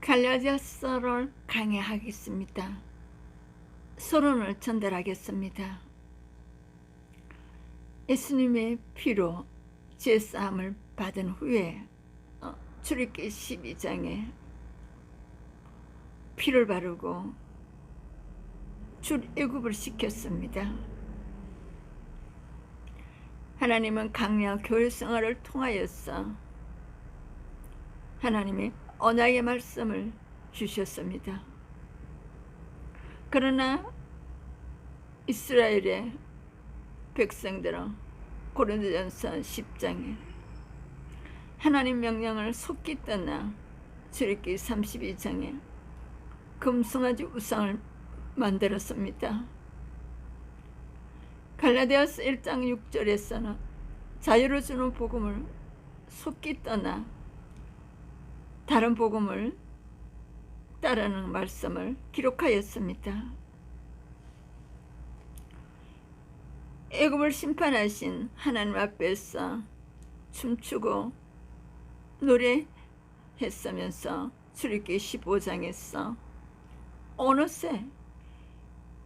갈라디아서를 강해하겠습니다. 서론을 전달하겠습니다. 예수님의 피로 제사함을 받은 후에 출애굽기 12장에 피를 바르고 출애굽을 시켰습니다. 하나님은 강력 교회 생활을 통하여서 하나님의 언약의 말씀을 주셨습니다. 그러나 이스라엘의 백성들은 고린도전서 10장에 하나님 명령을 속기 떠나 출애굽기 32장에 금송아지 우상을 만들었습니다. 갈라디아서 1장 6절에서는 자유를 주는 복음을 속기 떠나 다른 복음을 따르는 말씀을 기록하였습니다. 애굽을 심판하신 하나님 앞에서 춤추고 노래했으면서 출애굽기 15장에서 어느새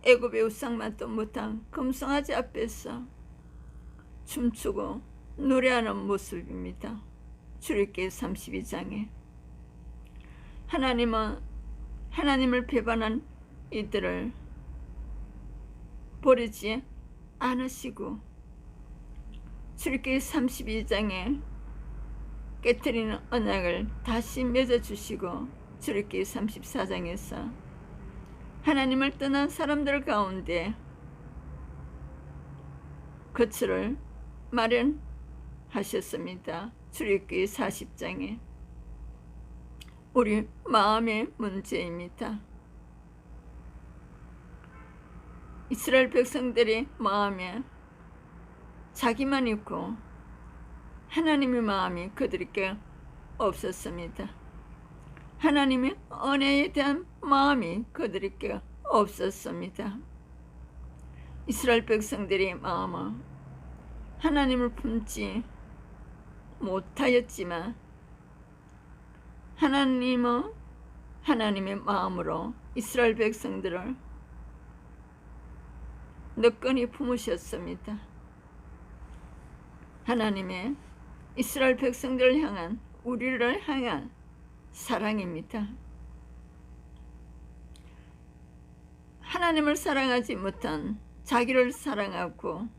애굽의 우상만도 못한 금송아지 앞에서 춤추고 노래하는 모습입니다. 출애굽기 32장에 하나님을 배반한 이들을 버리지 않으시고 출애굽기 32장에 깨트리는 언약을 다시 맺어주시고 출애굽기 34장에서 하나님을 떠난 사람들 가운데 거처를 마련하셨습니다. 출애굽기 40장에 우리 마음의 문제입니다. 이스라엘 백성들의 마음에 자기만 있고 하나님의 마음이 그들에게 없었습니다. 하나님의 은혜에 대한 마음이 그들에게 없었습니다. 이스라엘 백성들의 마음은 하나님을 품지 못하였지만 하나님은 하나님의 마음으로 이스라엘 백성들을 너끈히 품으셨습니다. 하나님의 이스라엘 백성들을 향한 우리를 향한 사랑입니다. 하나님을 사랑하지 못한 자기를 사랑하고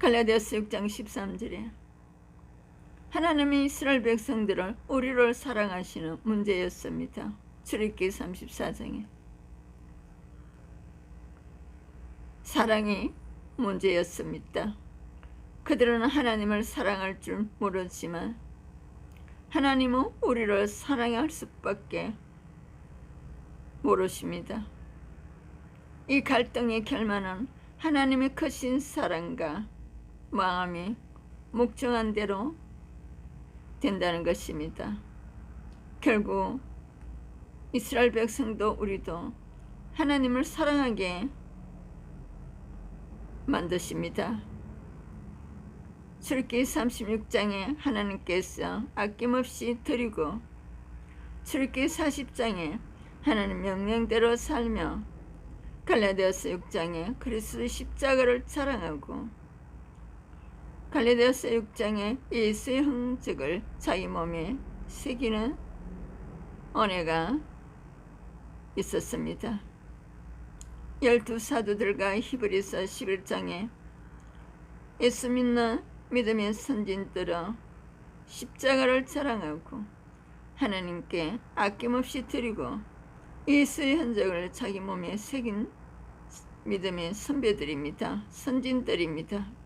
갈라디아서 6장 13절에 하나님이 이스라엘 백성들을 우리를 사랑하시는 문제였습니다. 출애굽기 34장에 사랑이 문제였습니다. 그들은 하나님을 사랑할 줄 모르지만 하나님은 우리를 사랑할 수밖에 모르십니다. 이 갈등의 결말은 하나님의 크신 사랑과 마음이 묵정한 대로 된다는 것입니다. 결국 이스라엘 백성도 우리도 하나님을 사랑하게 만드십니다. 출애굽기 36장에 하나님께서 아낌없이 드리고 출애굽기 40장에 하나님 명령대로 살며 갈라디아서 6장에 그리스도의 십자가를 자랑하고 갈라디아서 6장에 예수의 흔적을 자기 몸에 새기는 은혜가 있었습니다. 12사도들과 히브리서 11장에 예수 믿는 믿음의 선진들은 십자가를 자랑하고 하나님께 아낌없이 드리고 예수의 흔적을 자기 몸에 새긴 믿음의 선배들입니다. 선진들입니다.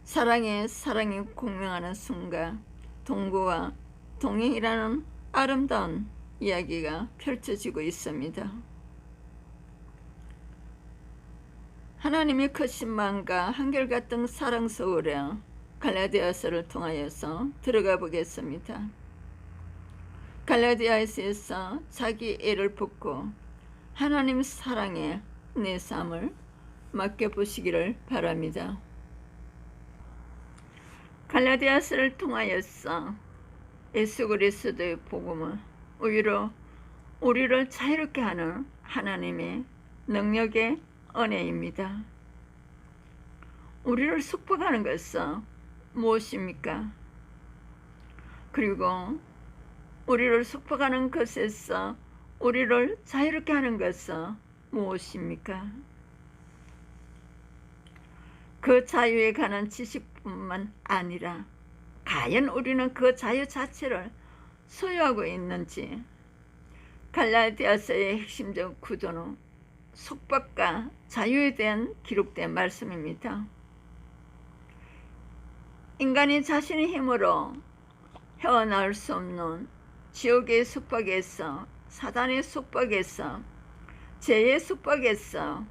사랑이 공명하는 순간 동거와 동행이라는 아름다운 이야기가 펼쳐지고 있습니다. 하나님의 크신 마음과 한결같은 사랑 속으로 갈라디아서를 통하여서 들어가 보겠습니다. 갈라디아서에서 자기 애를 벗고 하나님 사랑에 내 삶을 맡겨보시기를 바랍니다. 갈라디아서를 통하여서 예수 그리스도의 복음은 오히려 우리를 자유롭게 하는 하나님의 능력의 은혜입니다. 우리를 축복하는 것은 무엇입니까? 그리고 우리를 축복하는 것에서 우리를 자유롭게 하는 것은 무엇입니까? 그 자유에 관한 지식뿐만 아니라 과연 우리는 그 자유 자체를 소유하고 있는지, 갈라디아서의 핵심적 구조는 속박과 자유에 대한 기록된 말씀입니다. 인간이 자신의 힘으로 헤어나올 수 없는 지옥의 속박에서, 사단의 속박에서, 죄의 속박에서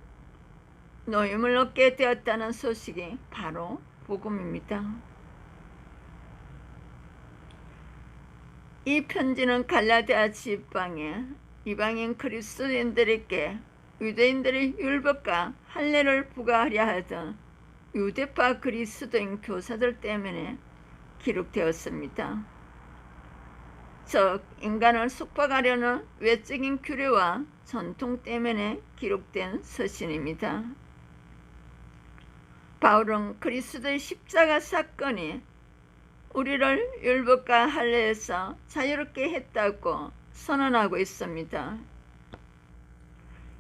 노임을 얻게 되었다는 소식이 바로 복음입니다. 이 편지는 갈라디아 지방의 이방인 그리스도인들에게 유대인들의 율법과 할례를 부과하려 하던 유대파 그리스도인 교사들 때문에 기록되었습니다. 즉 인간을 속박하려는 외적인 규례와 전통 때문에 기록된 서신입니다. 바울은 그리스도의 십자가 사건이 우리를 율법과 할례에서 자유롭게 했다고 선언하고 있습니다.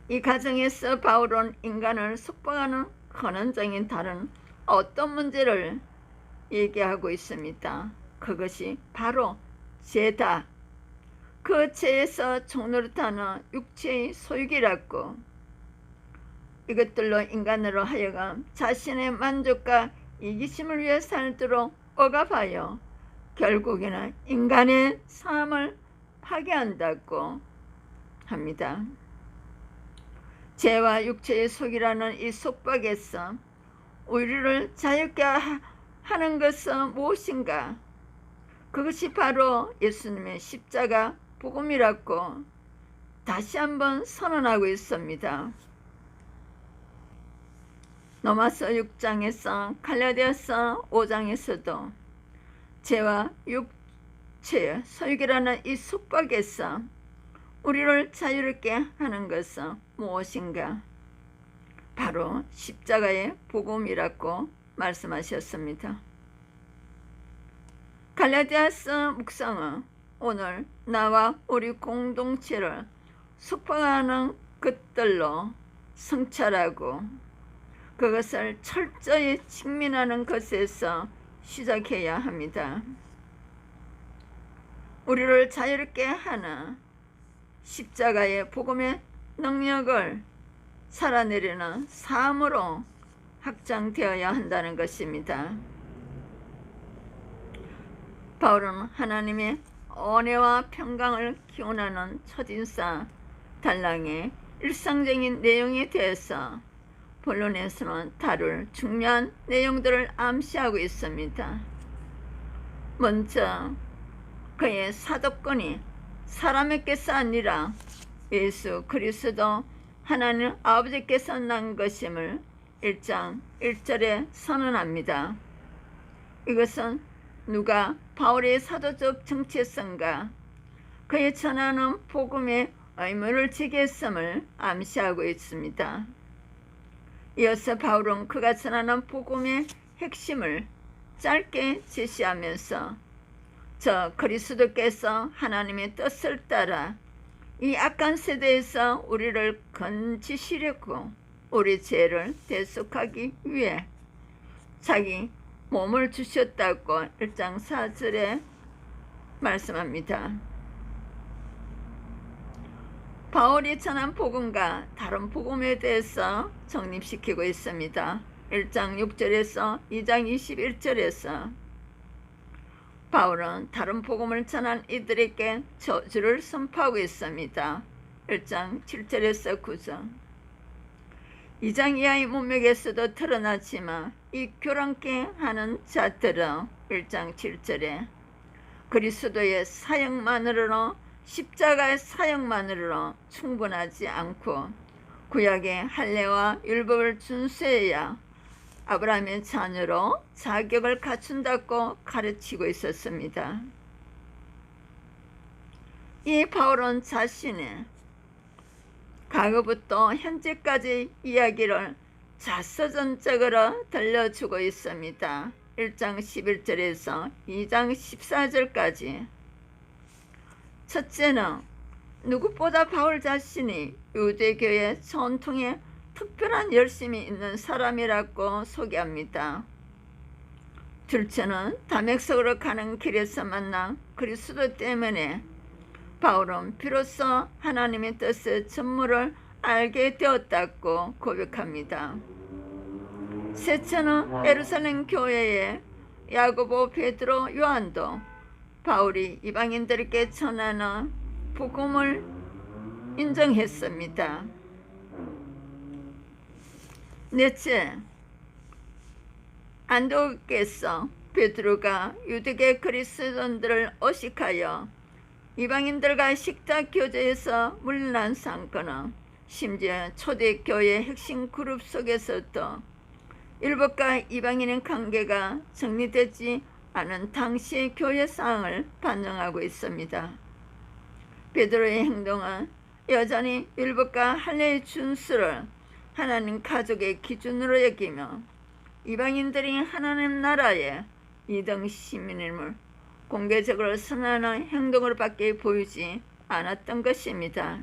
이 과정에서 바울은 인간을 속박하는 근원적인 다른 어떤 문제를 얘기하고 있습니다. 그것이 바로 죄다. 그 죄에서 종노릇하는 육체의 소유기라고. 이것들로 인간으로 하여금 자신의 만족과 이기심을 위해 살도록 억압하여 결국에는 인간의 삶을 파괴한다고 합니다. 죄와 육체의 속이라는 이 속박에서 우리를 자유케 하는 것은 무엇인가? 그것이 바로 예수님의 십자가 복음이라고 다시 한번 선언하고 있습니다. 로마서 6장에서 갈라디아서 5장에서도 죄와 육체의 소유기라는 이 속박에서 우리를 자유롭게 하는 것은 무엇인가? 바로 십자가의 복음이라고 말씀하셨습니다. 갈라디아서 묵상은 오늘 나와 우리 공동체를 속박하는 것들로 성찰하고 그것을 철저히 직면하는 것에서 시작해야 합니다. 우리를 자유롭게 하는 십자가의 복음의 능력을 살아내리는 삶으로 확장되어야 한다는 것입니다. 바울은 하나님의 은혜와 평강을 기원하는 첫인사 달랑의 일상적인 내용에 대해서 본론에서는 다룰 중요한 내용들을 암시하고 있습니다. 먼저 그의 사도권이 사람에게서 아니라 예수 그리스도 하나님 아버지께서 난 것임을 1장 1절에 선언합니다. 이것은 누가 바울의 사도적 정체성과 그의 전하는 복음의 의무를 제기했음을 암시하고 있습니다. 이어서 바울은 그가 전하는 복음의 핵심을 짧게 제시하면서 저 그리스도께서 하나님의 뜻을 따라 이 악한 세대에서 우리를 건지시려고 우리 죄를 대속하기 위해 자기 몸을 주셨다고 1장 4절에 말씀합니다. 바울이 전한 복음과 다른 복음에 대해서 정립시키고 있습니다. 1장 6절에서 2장 21절에서 바울은 다른 복음을 전한 이들에게 저주를 선포하고 있습니다. 1장 7절에서 9절. 2장 이하의 문맥에서도 드러나지만 이 교란케 하는 자들은 1장 7절에 그리스도의 사역만으로는 십자가의 사역만으로는 충분하지 않고 구약의 할례와 율법을 준수해야 아브라함의 자녀로 자격을 갖춘다고 가르치고 있었습니다. 이 바울은 자신의 과거부터 현재까지 이야기를 자서전적으로 들려주고 있습니다. 1장 11절에서 2장 14절까지. 첫째는 누구보다 바울 자신이 유대교의 전통에 특별한 열심이 있는 사람이라고 소개합니다. 둘째는 다메섹으로 가는 길에서 만난 그리스도 때문에 바울은 비로소 하나님의 뜻의 전무를 알게 되었다고 고백합니다. 셋째는 예루살렘 교회의 야고보, 베드로, 요한도 바울이 이방인들에게 전하는 복음을 인정했습니다. 넷째, 안디옥에서 베드로가 유대계 그리스도인들을 의식하여 이방인들과 식탁 교제에서 물러난 사건은 심지어 초대교회 핵심 그룹 속에서도 율법과 이방인의 관계가 정리되지 않은 당시의 교회 상황을 반영하고 있습니다. 베드로의 행동은 여전히 율법과 할례의 준수를 하나님 가족의 기준으로 여기며 이방인들이 하나님 나라의 2등 시민임을 공개적으로 선언하는 행동으로 밖에 보이지 않았던 것입니다.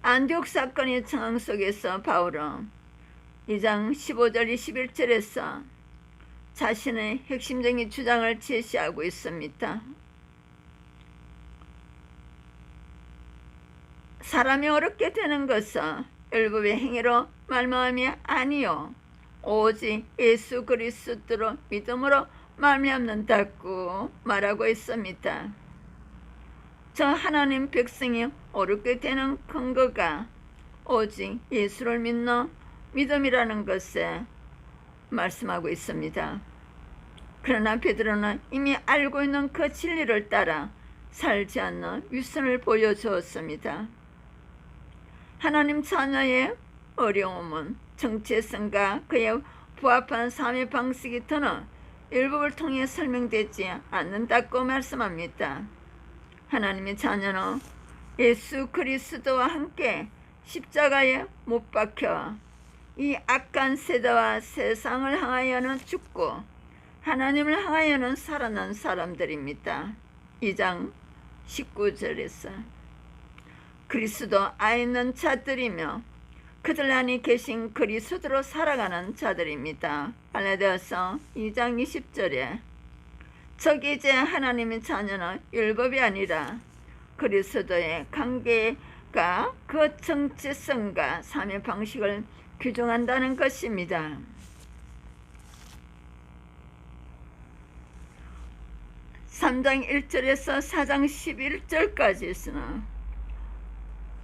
안디옥 사건의 상황 속에서 바울은 2장 15절 21절에서 자신의 핵심적인 주장을 제시하고 있습니다. 사람이 어렵게 되는 것은 율법의 행위로 말미암이 아니요 오직 예수 그리스도로 믿음으로 말미암는다고 말하고 있습니다. 저 하나님 백성이 어렵게 되는 근거가 오직 예수를 믿는 믿음이라는 것에 말씀하고 있습니다. 그러나 베드로는 이미 알고 있는 그 진리를 따라 살지 않는 위선을 보여주었습니다. 하나님 자녀의 어려움은 정체성과 그에 부합한 삶의 방식이 더는 율법을 통해 설명되지 않는다고 말씀합니다. 하나님의 자녀는 예수 그리스도와 함께 십자가에 못 박혀 이 악한 세대와 세상을 향하여는 죽고 하나님을 향하여는 살아난 사람들입니다. 2장 19절에서 그리스도 안에 있는 자들이며 그들 안에 계신 그리스도로 살아가는 자들입니다. 갈라디아서 2장 20절에 저기 이제 하나님의 자녀는 율법이 아니라 그리스도의 관계가 그 정체성과 삶의 방식을 규정한다는 것입니다. 3장 1절에서 4장 11절까지는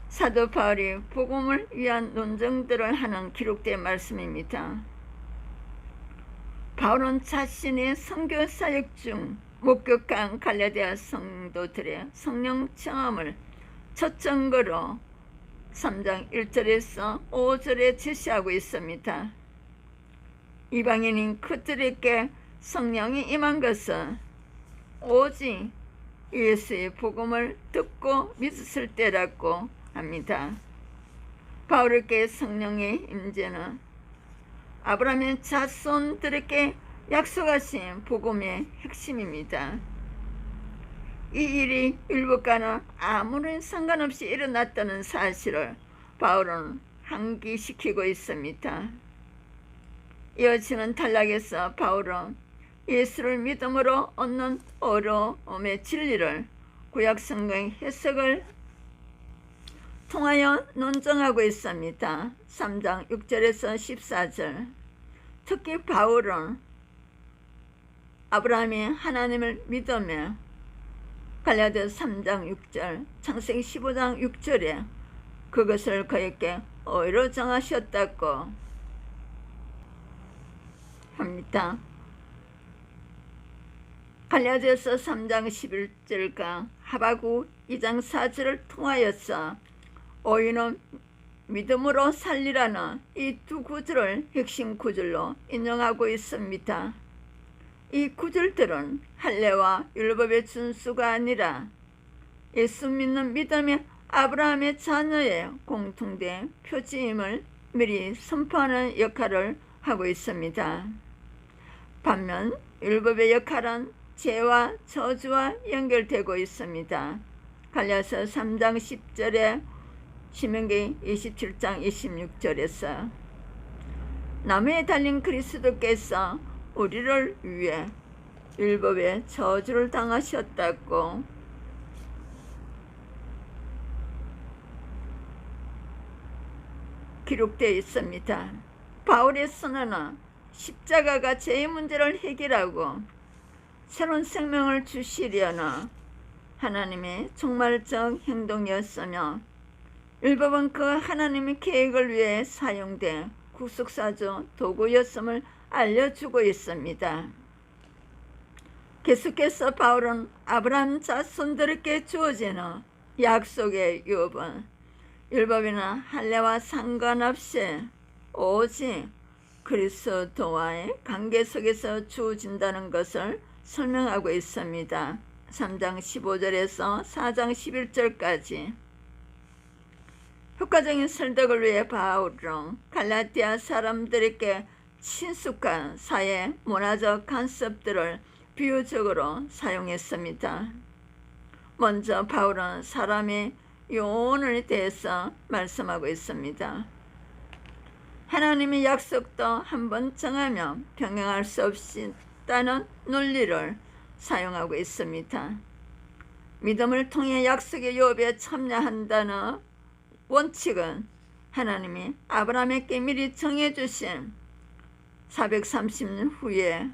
사도 바울이 복음을 위한 논증들을 하는 기록된 말씀입니다. 바울은 자신의 선교 사역 중 목격한 갈라디아 성도들의 성령 체험을 초점으로 3장 1절에서 5절에 제시하고 있습니다. 이방인인 그들에게 성령이 임한 것은 오직 예수의 복음을 듣고 믿었을 때라고 합니다. 바울에게 성령의 임재는 아브라함의 자손들에게 약속하신 복음의 핵심입니다. 이 일이 율법과는 아무런 상관없이 일어났다는 사실을 바울은 상기시키고 있습니다. 이어지는 단락에서 바울은 예수를 믿음으로 얻는 어려움의 진리를 구약성경 해석을 통하여 논증하고 있습니다. 3장 6절에서 14절. 특히 바울은 아브라함이 하나님을 믿으며 갈라디아서 3장 6절, 창세기 15장 6절에 그것을 그에게 의로 정하셨다고 합니다. 갈라디아서 3장 11절과 하박국 2장 4절을 통하여서 의인은 믿음으로 살리라는 이 두 구절을 핵심 구절로 인용하고 있습니다. 이 구절들은 할례와 율법의 준수가 아니라 예수 믿는 믿음이 아브라함의 자녀의 공통된 표지임을 미리 선포하는 역할을 하고 있습니다. 반면 율법의 역할은 죄와 저주와 연결되고 있습니다. 갈라디아서 3장 10절에 신명기 27장 26절에서 나무에 달린 그리스도께서 우리를 위해 율법의 저주를 당하셨다고 기록되어 있습니다. 바울의 선언은 십자가가 죄의 문제를 해결하고 새로운 생명을 주시려는 하나님의 종말적 행동이었으며 율법은 그 하나님의 계획을 위해 사용된 구속사주 도구였음을 알려주고 있습니다. 계속해서 바울은 아브라함 자손들에게 주어지는 약속의 유업은 율법이나 할례와 상관없이 오직 그리스도와의 관계 속에서 주어진다는 것을 설명하고 있습니다. 3장 15절에서 4장 11절까지 효과적인 설득을 위해 바울은 갈라디아 사람들에게 친숙한 사회 문화적 관습들을 비유적으로 사용했습니다. 먼저 바울은 사람의 영혼에 대해서 말씀하고 있습니다. 하나님의 약속도 한번 정하면 변경할 수 없다는 논리를 사용하고 있습니다. 믿음을 통해 약속의 유업에 참여한다는 원칙은 하나님이 아브라함에게 미리 정해주신 430년 후에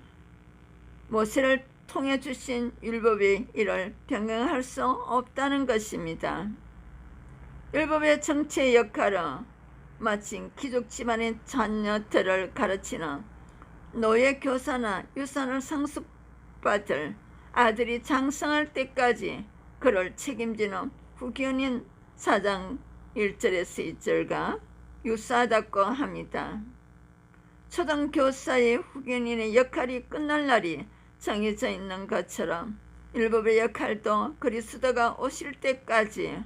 모세를 통해 주신 율법이 이를 변경할 수 없다는 것입니다. 율법의 정체의 역할은 마치 귀족 집안의 자녀들을 가르치는 노예 교사나 유산을 상속받을 아들이 장성할 때까지 그를 책임지는 후견인 4장 1절에서 2절과 유사하다고 합니다. 초등교사의 후견인의 역할이 끝날 날이 정해져 있는 것처럼 율법의 역할도 그리스도가 오실 때까지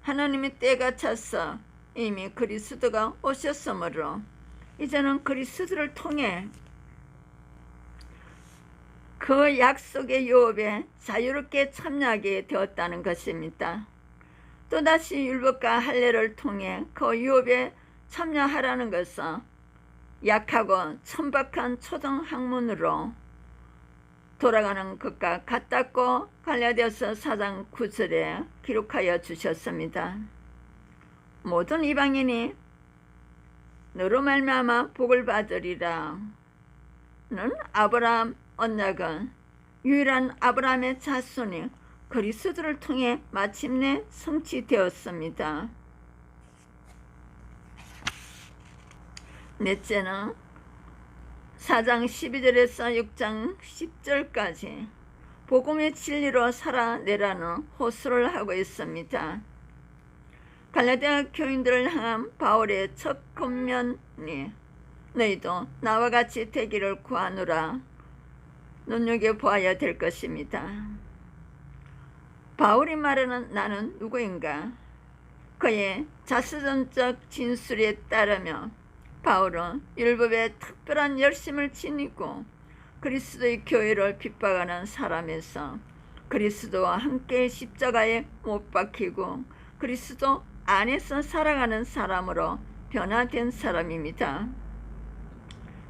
하나님의 때가 차서 이미 그리스도가 오셨으므로 이제는 그리스도를 통해 그 약속의 유업에 자유롭게 참여하게 되었다는 것입니다. 또다시 율법과 할례를 통해 그 유업에 참여하라는 것은 약하고 천박한 초등학문으로 돌아가는 것과 같다고 갈라디아서 4장 9절에 기록하여 주셨습니다. 모든 이방인이 너로 말미암아 복을 받으리라 는 아브라함 언약은 유일한 아브라함의 자손이 그리스도를 통해 마침내 성취되었습니다. 넷째는 4장 12절에서 6장 10절까지 복음의 진리로 살아내라는 호소를 하고 있습니다. 갈라디아 교인들을 향한 바울의 첫 권면이 너희도 나와 같이 되기를 구하노라 눈여겨보아야 될 것입니다. 바울이 말하는 나는 누구인가? 그의 자서전적 진술에 따르면 바울은 율법에 특별한 열심을 지니고 그리스도의 교회를 핍박하는 사람에서 그리스도와 함께 십자가에 못 박히고 그리스도 안에서 살아가는 사람으로 변화된 사람입니다.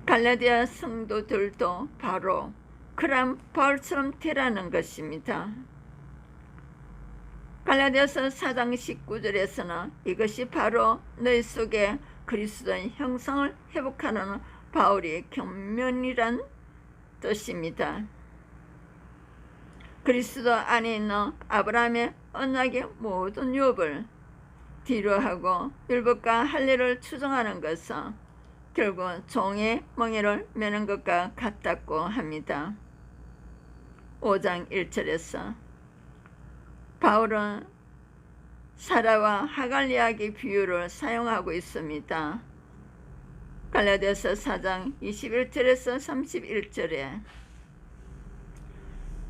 갈라디아 성도들도 바로 그런 바울처럼 되라는 것입니다. 갈라디아서 4장 19절에서는 이것이 바로 너희 속에 그리스도의 형상을 회복하는 바울의 권면이란 뜻입니다. 그리스도 안에 있는 아브라함의 언약의 모든 유업을 뒤로하고 율법과 할례를 추종하는 것은 결국 종의 멍에를 매는 것과 같다고 합니다. 5장 1절에서 바울은 사라와 하갈 이야기 비유를 사용하고 있습니다. 갈라디아서 4장 21절에서 31절에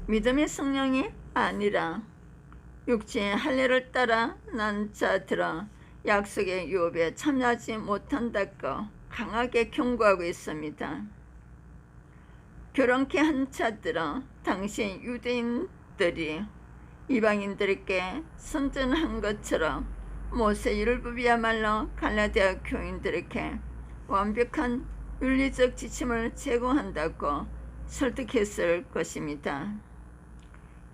믿음의 성령이 아니라 육체의 할례를 따라 난 자들은 약속의 유업에 참여하지 못한다고 강하게 경고하고 있습니다. 결혼케 한 자들은 당시 유대인들이 이방인들에게 선전한 것처럼 모세 율법이야말로 갈라디아 교인들에게 완벽한 윤리적 지침을 제공한다고 설득했을 것입니다.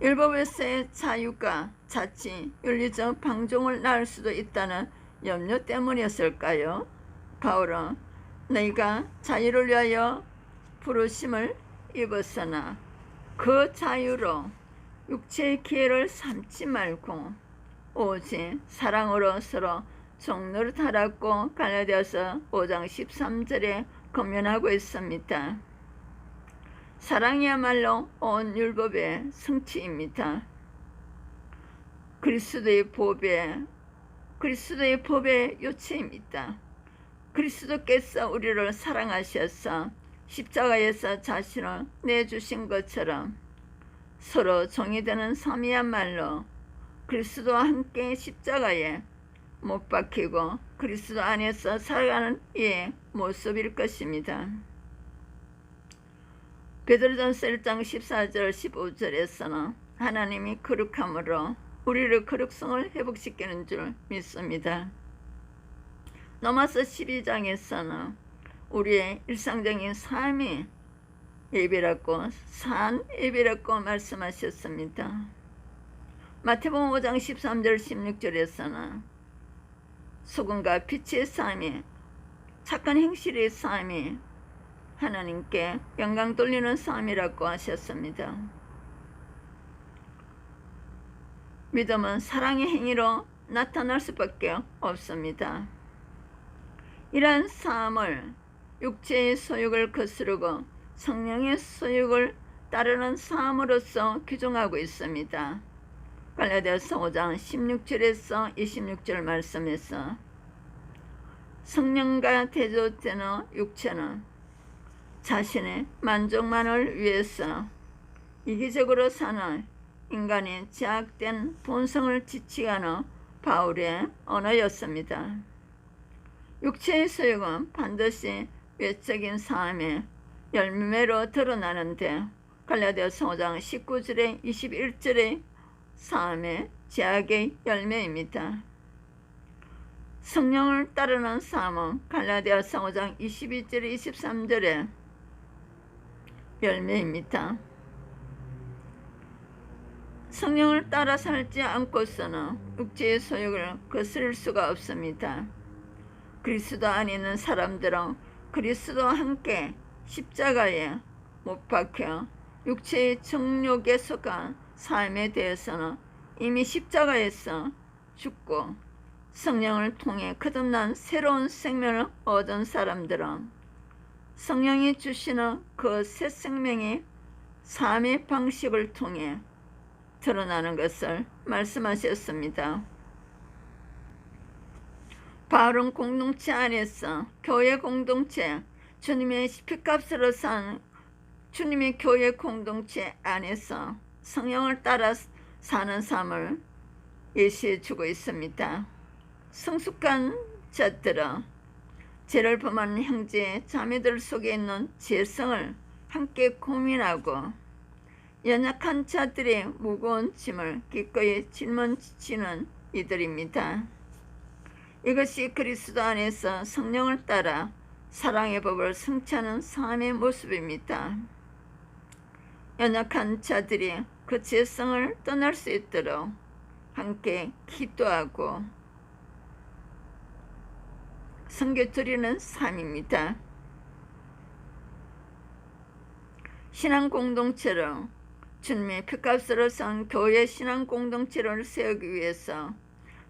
율법에서의 자유가 자칫 윤리적 방종을 낳을 수도 있다는 염려 때문이었을까요? 바울은 너희가 자유를 위하여 부르심을 입었으나 그 자유로 육체의 기회를 삼지 말고 오직 사랑으로 서로 종노릇하라고 갈라디아서 5장 13절에 권면하고 있습니다. 사랑이야말로 온 율법의 성취입니다. 그리스도의 법의 요체입니다. 그리스도께서 우리를 사랑하셔서 십자가에서 자신을 내주신 것처럼 서로 종이 되는 삶이야말로 그리스도와 함께 십자가에 못 박히고 그리스도 안에서 살아가는 이의 모습일 것입니다. 베드로전서 1장 14절 15절에서는 하나님이 거룩함으로 우리를 거룩성을 회복시키는 줄 믿습니다. 로마서 12장에서는 우리의 일상적인 삶이 예배라고 산 예배라고 말씀하셨습니다. 마태복음 5장 13절 16절에서는 소금과 빛의 삶이 착한 행실의 삶이 하나님께 영광 돌리는 삶이라고 하셨습니다. 믿음은 사랑의 행위로 나타날 수밖에 없습니다. 이러한 삶을 육체의 소욕을 거스르고 성령의 소욕을 따르는 삶으로서 규정하고 있습니다. 갈라디아서 5장 16절에서 26절 말씀에서 성령과 대조되는 육체는 자신의 만족만을 위해서 이기적으로 사는 인간의 제약된 본성을 지칭하는 바울의 언어였습니다. 육체의 소욕은 반드시 외적인 삶의 열매로 드러나는데 갈라디아서 5장 19절에 21절의 삶의 제약의 열매입니다. 성령을 따르는 삶은 갈라디아서 5장 22절 23절의 열매입니다. 성령을 따라 살지 않고서는 육체의 소욕을 거스를 수가 없습니다. 그리스도 안에 있는 사람들은 그리스도와 함께 십자가에 못 박혀 육체의 정욕에 속한 삶에 대해서는 이미 십자가에서 죽고 성령을 통해 거듭난 새로운 생명을 얻은 사람들은 성령이 주시는 그 새 생명의 삶의 방식을 통해 드러나는 것을 말씀하셨습니다. 바울은 공동체 안에서 교회 공동체, 주님의 피값으로 산 주님의 교회 공동체 안에서 성령을 따라 사는 삶을 예시해 주고 있습니다. 성숙한 자들은 죄를 범하는 형제 자매들 속에 있는 죄성을 함께 고민하고 연약한 자들의 무거운 짐을 기꺼이 짊어지는 이들입니다. 이것이 그리스도 안에서 성령을 따라 사랑의 법을 성취하는 삶의 모습입니다. 연약한 자들이 그 죄성을 떠날 수 있도록 함께 기도하고 선교 드리는 삶입니다. 신앙 공동체로 주님의 피값으로 산 교회 신앙 공동체를 세우기 위해서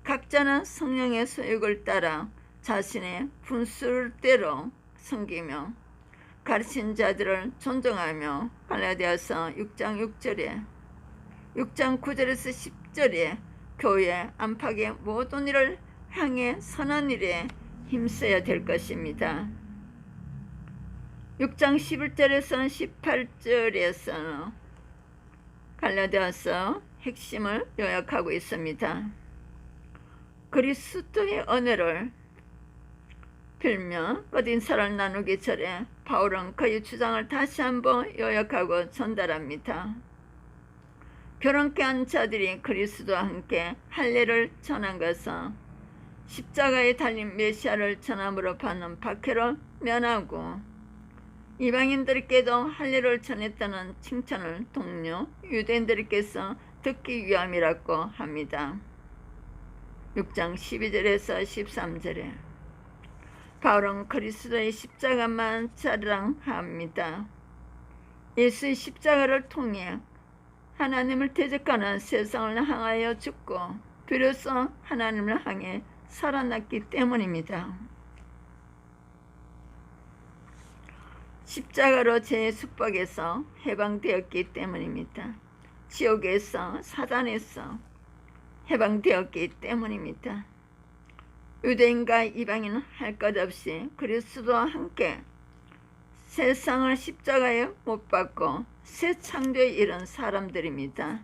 각자는 성령의 소욕을 따라 자신의 분수대로 섬기며 가르친 자들을 존중하며 갈라디아서 6장 6절에 6장 9절에서 10절에 교회 안팎의 모든 일을 향해 선한 일에 힘써야 될 것입니다. 6장 11절에서 18절에서는 갈라디아서 핵심을 요약하고 있습니다. 그리스도의 은혜를 빌며 끝인사를 나누기 전에 바울은 그의 주장을 다시 한번 요약하고 전달합니다. 결혼케 한 자들이 그리스도와 함께 할례를 전한 것은 십자가에 달린 메시아를 전함으로 받는 박해를 면하고 이방인들께도 할례를 전했다는 칭찬을 동료 유대인들께서 듣기 위함이라고 합니다. 6장 12절에서 13절에 바울은 그리스도의 십자가만 자랑합니다. 예수의 십자가를 통해 하나님을 대적하는 세상을 향하여 죽고 비로소 하나님을 향해 살아났기 때문입니다. 십자가로 죄의 숙박에서 해방되었기 때문입니다. 지옥에서 사단에서 해방되었기 때문입니다. 유대인과 이방인은 할 것 없이 그리스도와 함께 세상을 십자가에 못 박고 새 창조에 이른 사람들입니다.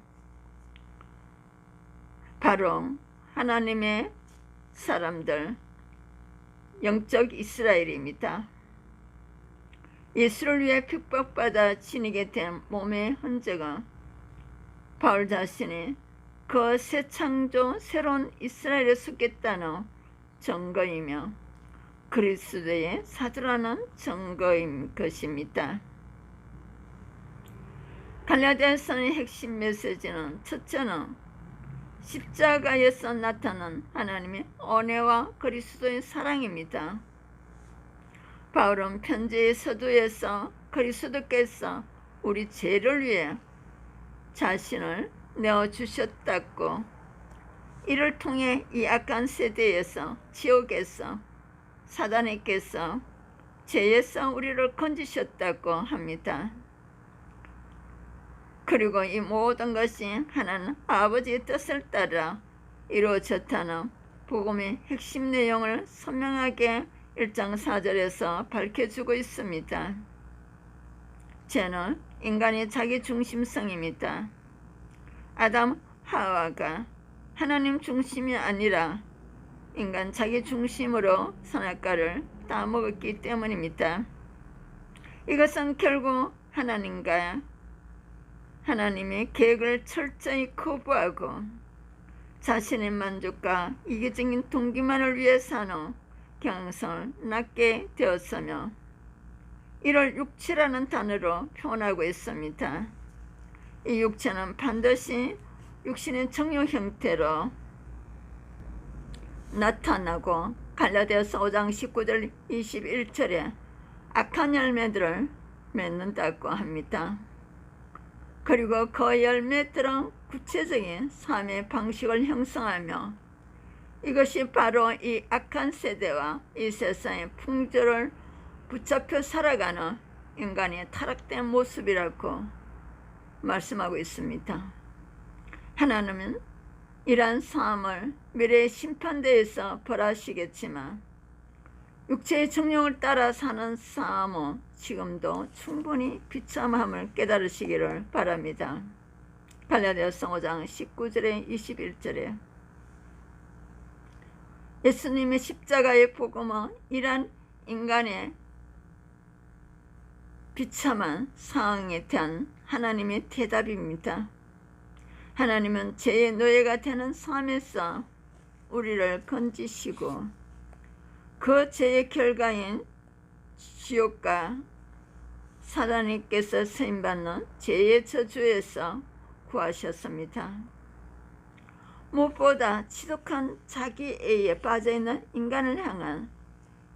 바로 하나님의 사람들, 영적 이스라엘입니다. 예수를 위해 핍박받아 지니게 된 몸의 흔적은 바울 자신이 그 새 창조 새로운 이스라엘에 속했다는 증거이며 그리스도의 사도라는 증거인 것입니다. 갈라디아서의 핵심 메시지는 첫째는 십자가에서 나타난 하나님의 은혜와 그리스도의 사랑입니다. 바울은 편지의 서두에서 그리스도께서 우리 죄를 위해 자신을 내어주셨다고, 이를 통해 이 악한 세대에서, 지옥에서, 사단에게서, 죄에서 우리를 건지셨다고 합니다. 그리고 이 모든 것이 하나님 아버지의 뜻을 따라 이루어졌다는 복음의 핵심 내용을 선명하게 1장 4절에서 밝혀주고 있습니다. 죄는 인간의 자기중심성입니다. 아담 하와가 하나님 중심이 아니라 인간 자기중심으로 선악과를 따먹었기 때문입니다. 이것은 결국 하나님의 계획을 철저히 거부하고 자신의 만족과 이기적인 동기만을 위해 사는 경성을 낳게 되었으며, 이를 육체라는 단어로 표현하고 있습니다. 이 육체는 반드시 육신의 정욕 형태로 나타나고 갈라디아서 5장 19절 21절에 악한 열매들을 맺는다고 합니다. 그리고 그 열매들은 구체적인 삶의 방식을 형성하며 이것이 바로 이 악한 세대와 이 세상의 풍조를 붙잡혀 살아가는 인간의 타락된 모습이라고 말씀하고 있습니다. 하나님은 이러한 삶을 미래의 심판대에서 벌하시겠지만 육체의 정욕을 따라 사는 삶은 지금도 충분히 비참함을 깨달으시기를 바랍니다. 갈라디아서 5장 19절에 21절에 예수님의 십자가의 복음은 이러한 인간의 비참한 상황에 대한 하나님의 대답입니다. 하나님은 죄의 노예가 되는 삶에서 우리를 건지시고 그 죄의 결과인 지옥과 사단님께서 쓰임받는 죄의 저주에서 구하셨습니다. 무엇보다 지독한 자기애에 빠져있는 인간을 향한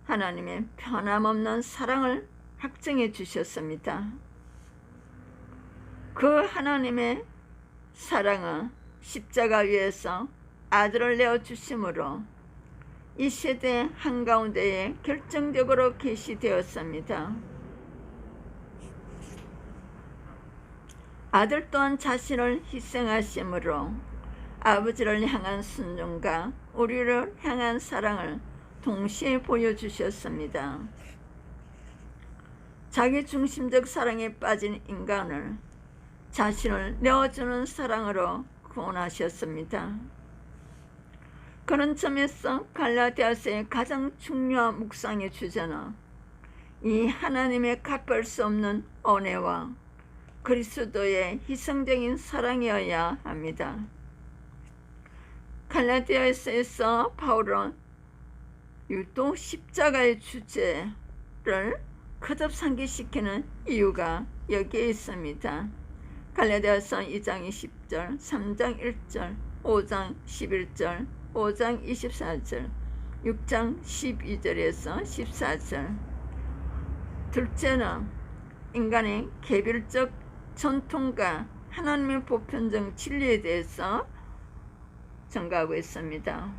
하나님의 변함없는 사랑을 확증해 주셨습니다. 그 하나님의 사랑은 십자가 위에서 아들을 내어주심으로 이 세대 한가운데에 결정적으로 계시되었습니다. 아들 또한 자신을 희생하심으로 아버지를 향한 순종과 우리를 향한 사랑을 동시에 보여주셨습니다. 자기중심적 사랑에 빠진 인간을 자신을 내어주는 사랑으로 구원하셨습니다. 그런 점에서 갈라디아서의 가장 중요한 묵상의 주제는 이 하나님의 갚을 수 없는 은혜와 그리스도의 희생적인 사랑이어야 합니다. 갈라디아서에서 바울은 유독 십자가의 주제를 거듭 상기시키는 이유가 여기에 있습니다. 갈라디아서 2장 20절, 3장 1절, 5장 11절, 5장 24절, 6장 12절에서 14절. 둘째는 인간의 개별적 전통과 하나님의 보편적 진리에 대해서 전가하고 있습니다.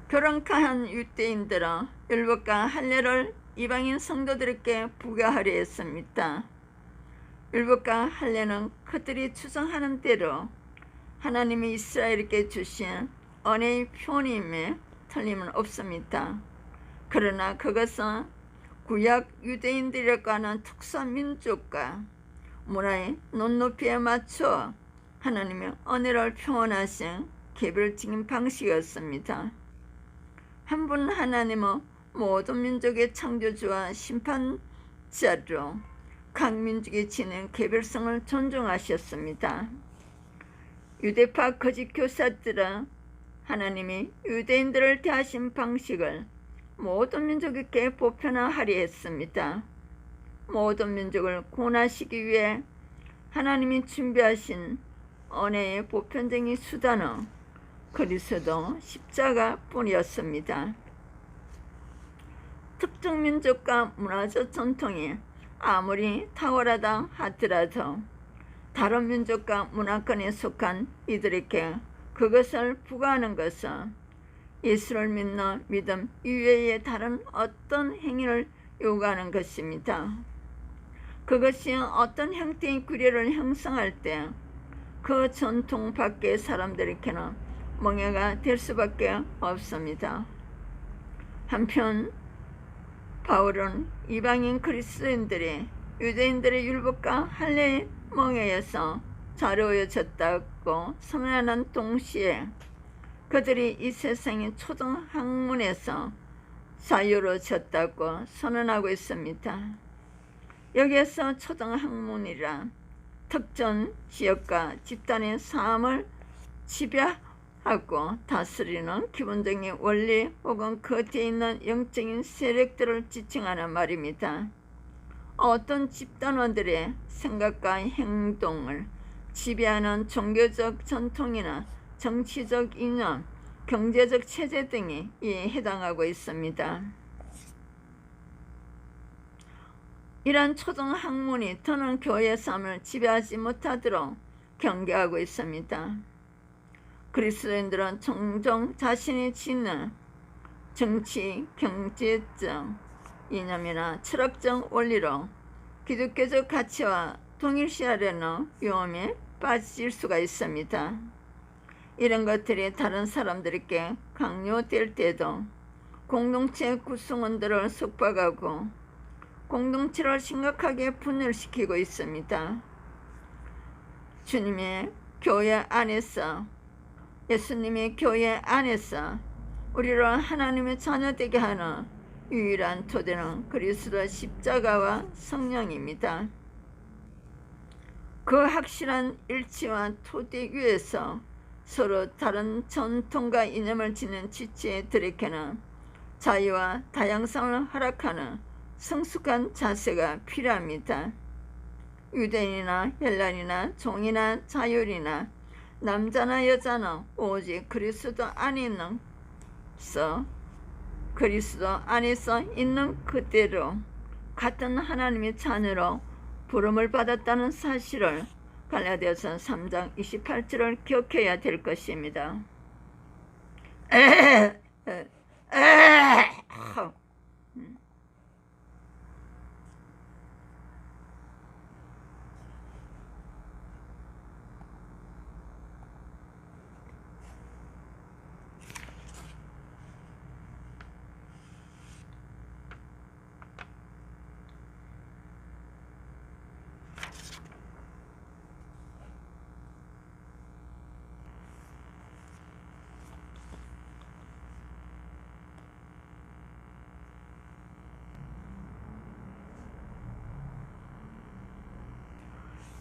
교란한 유대인들은 율법과 할례를 이방인 성도들에게 부과하려 했습니다. 율법과 할례는 그들이 추정하는 대로 하나님이 이스라엘에게 주신 은혜의 표현임에 틀림은 없습니다. 그러나 그것은 구약 유대인들과 하는 특수한 민족과 문화의 눈높이에 맞춰 하나님의 은혜를 표현하신 개별적인 방식이었습니다. 한 분 하나님은 모든 민족의 창조주와 심판자로 각 민족이 지닌 개별성을 존중하셨습니다. 유대파 거짓 교사들은 하나님이 유대인들을 대하신 방식을 모든 민족에게 보편화하려 했습니다. 모든 민족을 구원하시기 위해 하나님이 준비하신 은혜의 보편적인 수단은 그리스도 십자가뿐이었습니다. 특정 민족과 문화적 전통이 아무리 탁월하다 하더라도 다른 민족과 문화권에 속한 이들에게 그것을 부과하는 것은 예수를 믿는 믿음 이외의 다른 어떤 행위를 요구하는 것입니다. 그것이 어떤 형태의 규례를 형성할 때 그 전통 밖의 사람들에게는 멍해가 될 수밖에 없습니다. 한편 바울은 이방인 그리스도인들이 유대인들의 율법과 할례의 멍에에서 자유해졌다고 선언하는 동시에 그들이 이 세상의 초등 학문에서 자유로워졌다고 선언하고 있습니다. 여기에서 초등 학문이란 특정 지역과 집단의 삶을 지배하고 다스리는 기본적인 원리 혹은 그 뒤에 있는 영적인 세력들을 지칭하는 말입니다. 어떤 집단원들의 생각과 행동을 지배하는 종교적 전통이나 정치적 이념, 경제적 체제 등이 이에 해당하고 있습니다. 이러한 초등 학문이 더는 교회의 삶을 지배하지 못하도록 경계하고 있습니다. 그리스도인들은 종종 자신이 지닌 정치, 경제적 이념이나 철학적 원리로 기독교적 가치와 동일시하려는 위험에 빠질 수가 있습니다. 이런 것들이 다른 사람들에게 강요될 때도 공동체 구성원들을 속박하고 공동체를 심각하게 분열시키고 있습니다. 주님의 교회 안에서, 예수님의 교회 안에서 우리를 하나님의 자녀되게 하는 유일한 토대는 그리스도 십자가와 성령입니다. 그 확실한 일치와 토대 위에서 서로 다른 전통과 이념을 지닌 지체들에게는 자유와 다양성을 허락하는 성숙한 자세가 필요합니다. 유대인이나 헬라인이나 종이나 자율이나 남자나 여자는 오직 그리스도 안에서 있는 그대로 같은 하나님의 자녀로 부름을 받았다는 사실을 갈라디아서 3장 28절을 기억해야 될 것입니다.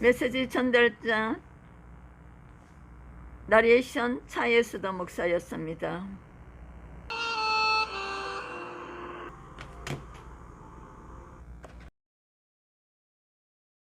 메시지 전달자 나레이션 차예수도 목사였습니다.